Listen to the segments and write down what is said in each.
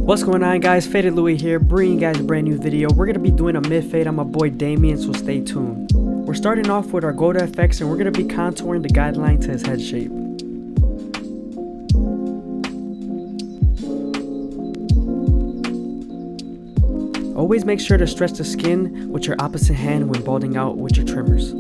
What's going on, guys? FadeitLuie here, bringing you guys a brand new video. We're going to be doing a mid-fade on my boy Damien, so stay tuned. We're starting off with our Gold FX and we're going to be contouring the guideline to his head shape. Always make sure to stretch the skin with your opposite hand when balding out with your trimmers.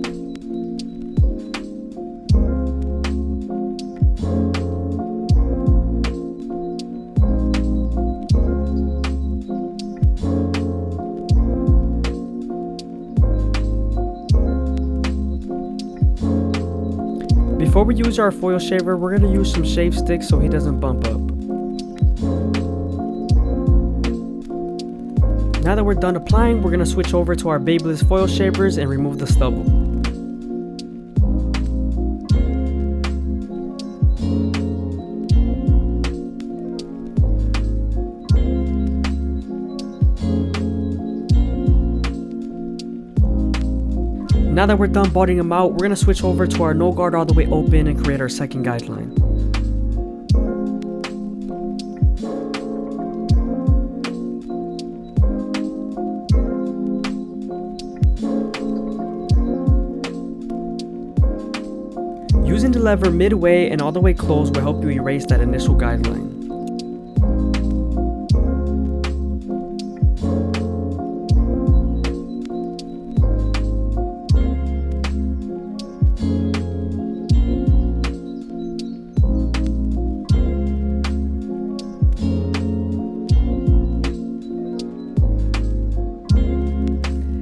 Before we use our foil shaver, we're going to use some shave sticks so he doesn't bump up. Now that we're done applying, we're going to switch over to our Babyliss foil shavers and remove the stubble. Now that we're done balding him out, we're going to switch over to our no guard all the way open and create our second guideline. Using the lever midway and all the way closed will help you erase that initial guideline.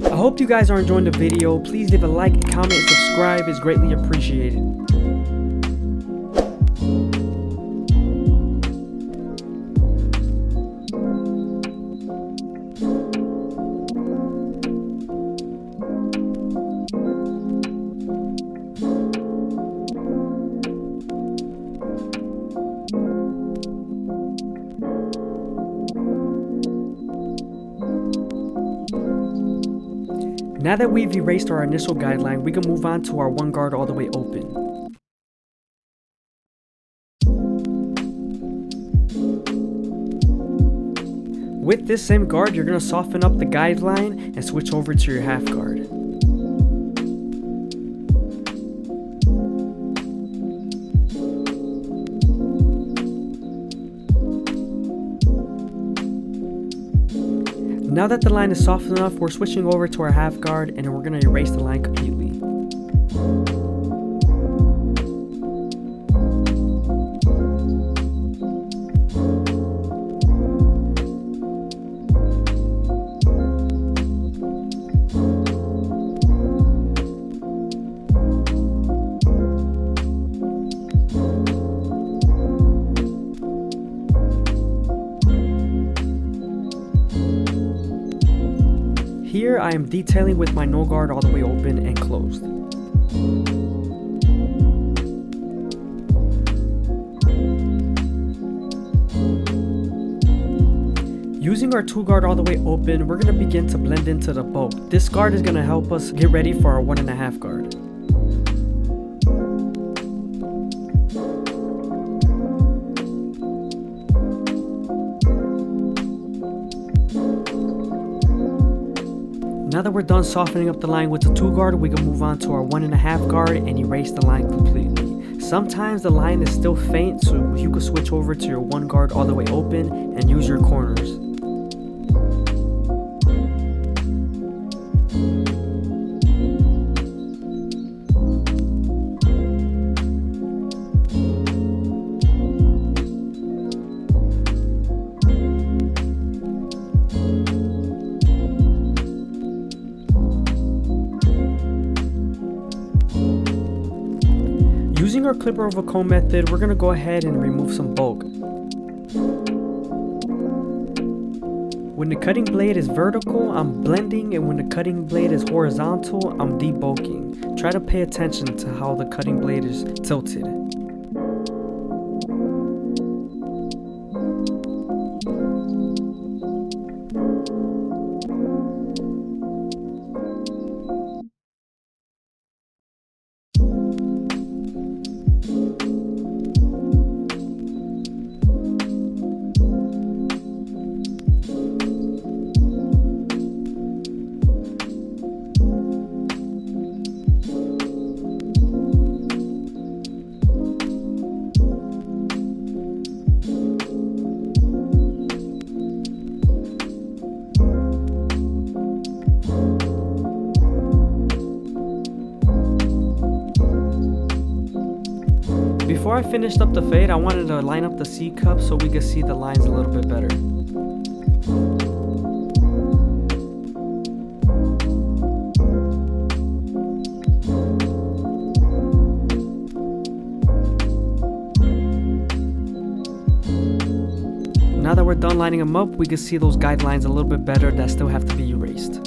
I hope you guys are enjoying the video. Please leave a like, comment, and subscribe. It's greatly appreciated. Now that we've erased our initial guideline, we can move on to our one guard all the way open. With this same guard, you're going to soften up the guideline and switch over to your half guard. Now that the line is soft enough, we're switching over to our half guard and we're going to erase the line completely. Here I am detailing with my no guard all the way open and closed. Using our two guard all the way open, we're going to begin to blend into the bulk. This guard is going to help us get ready for our 1.5 guard. Now that we're done softening up the line with the 2 guard, we can move on to our 1.5 guard and erase the line completely. Sometimes the line is still faint, so you can switch over to your 1 guard all the way open and use your corners. Using our clipper over comb method, we're going to go ahead and remove some bulk. When the cutting blade is vertical, I'm blending, and when the cutting blade is horizontal, I'm debulking. Try to pay attention to how the cutting blade is tilted. Before I finished up the fade, I wanted to line up the C cup so we could see the lines a little bit better. Now that we're done lining them up, we can see those guidelines a little bit better that still have to be erased.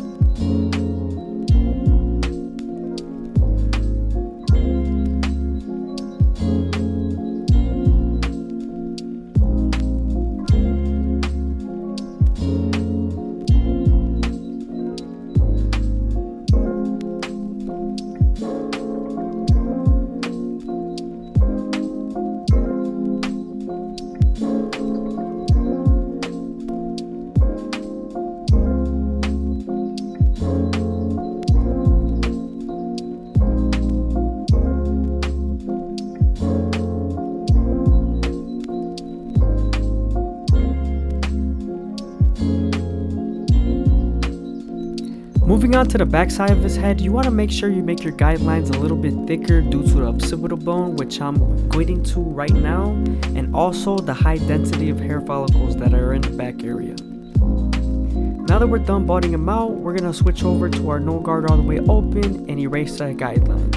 Moving on to the back side of his head, you want to make sure you make your guidelines a little bit thicker due to the occipital bone, which I'm getting to right now, and also the high density of hair follicles that are in the back area. Now that we're done balding him out, we're going to switch over to our no guard all the way open and erase that guideline.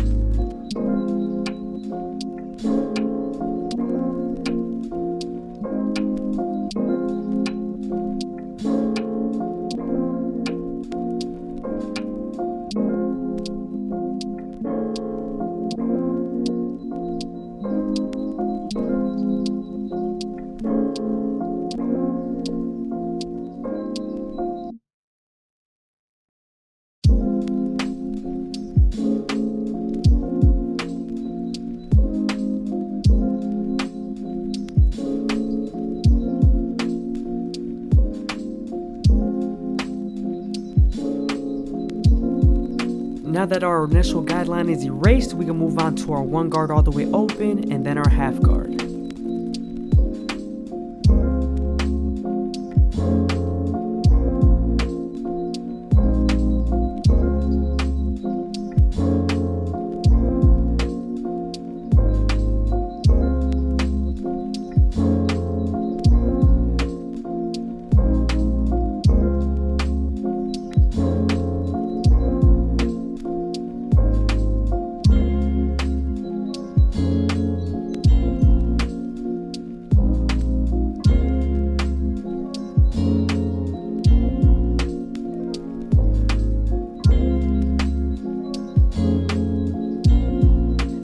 Now that our initial guideline is erased, we can move on to our one guard all the way open and then our half guard.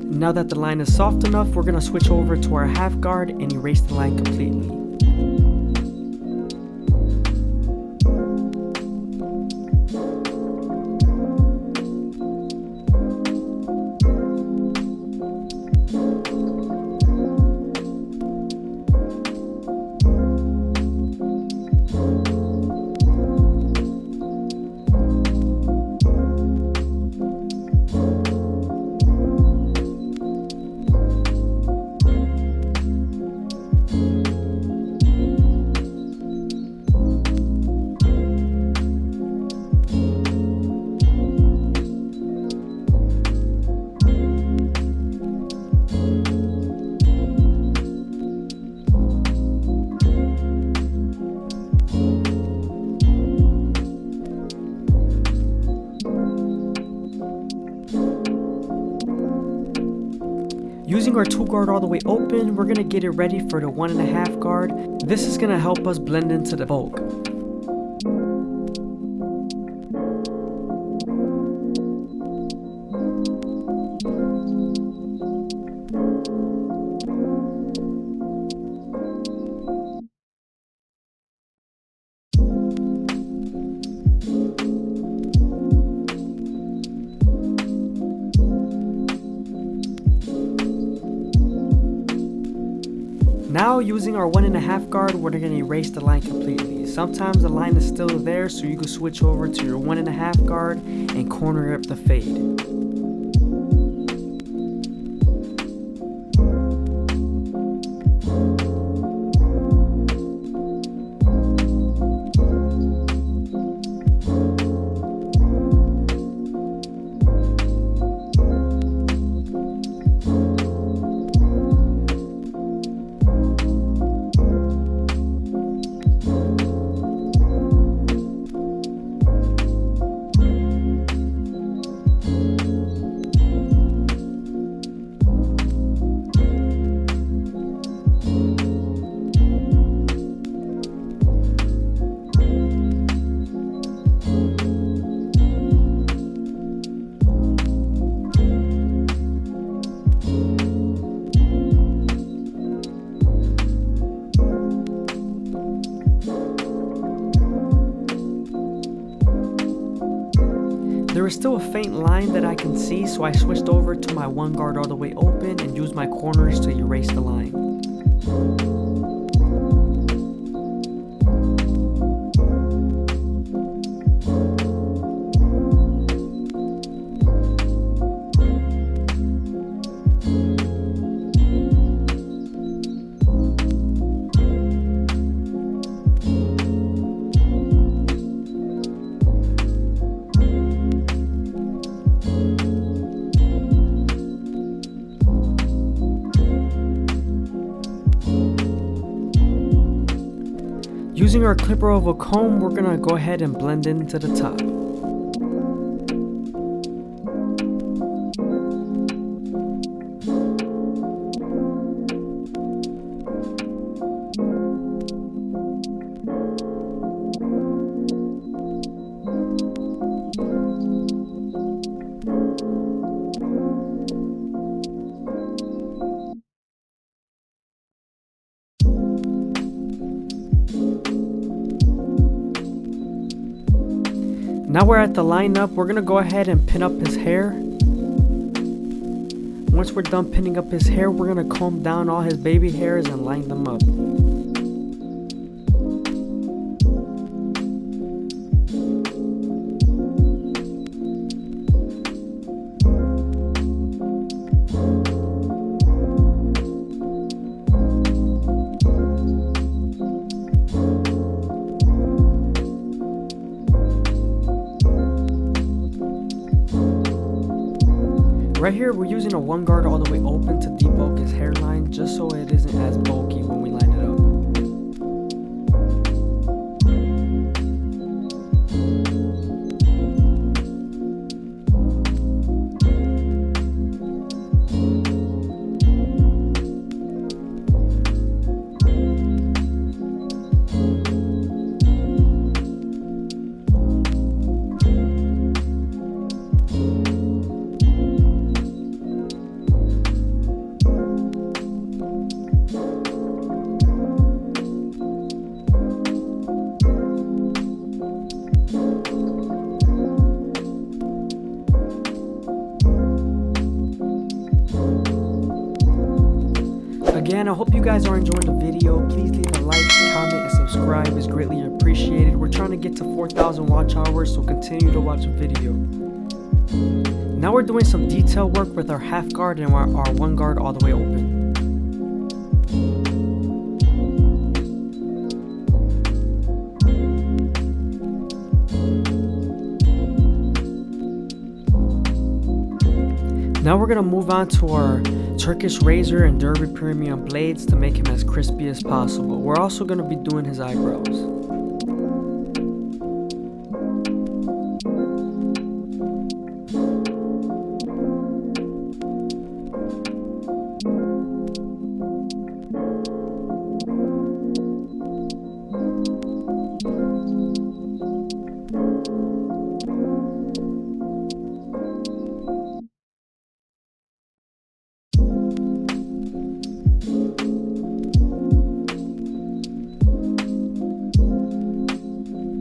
Now that the line is soft enough, we're going to switch over to our half guard and erase the line completely. Using our 2 guard all the way open, we're going to get it ready for the 1.5 guard. This is going to help us blend into the bulk. Now, using our 1.5 guard, we're going to erase the line completely. Sometimes the line is still there, so you can switch over to your 1.5 guard and corner up the fade. There is still a faint line that I can see, so I switched over to my one guard all the way open and used my corners to erase the line. Using our clipper of a comb, we're gonna go ahead and blend into the top. Now we're at the lineup, we're gonna go ahead and pin up his hair. Once we're done pinning up his hair, we're gonna comb down all his baby hairs and line them up. Right here, we're using a one guard all the way open to debulk his hairline, just so it isn't as bulky when we line it up. Again, I hope you guys are enjoying the video. Please leave a like, comment, and subscribe. It's greatly appreciated. We're trying to get to 4,000 watch hours, so continue to watch the video. Now we're doing some detail work with our half guard and our one guard all the way open. Now we're going to move on to our Turkish razor and Derby premium blades to make him as crispy as possible. We're also going to be doing his eyebrows.